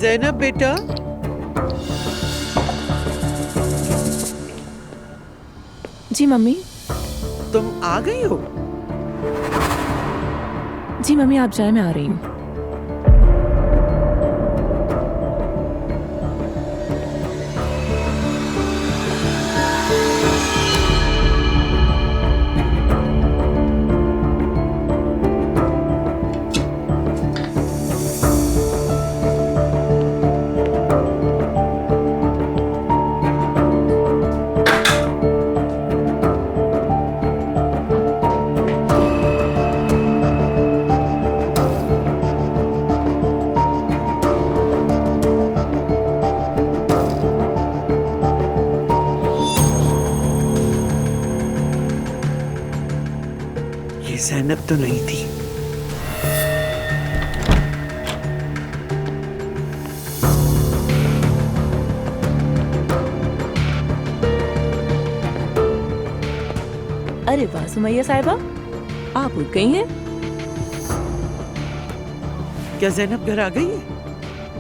ज़ैनब बेटा, जी मम्मी। तुम आ गई हो? जी मम्मी आप जाए, मैं आ रही हूँ। ज़ैनब तो नहीं थी। अरे वाह सुमैया साहिबा, आप उठ गई हैं? क्या ज़ैनब घर आ गई है?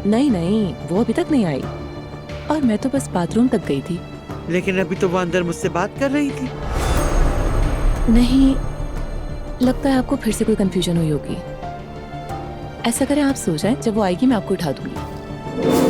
नहीं नहीं, वो अभी तक नहीं आई और मैं तो बस बाथरूम तक गई थी। लेकिन अभी तो वो अंदर मुझसे बात कर रही थी। नहीं, लगता है आपको फिर से कोई कंफ्यूजन हुई होगी। ऐसा करें आप सो जाएं, जब वो आएगी मैं आपको उठा दूंगी।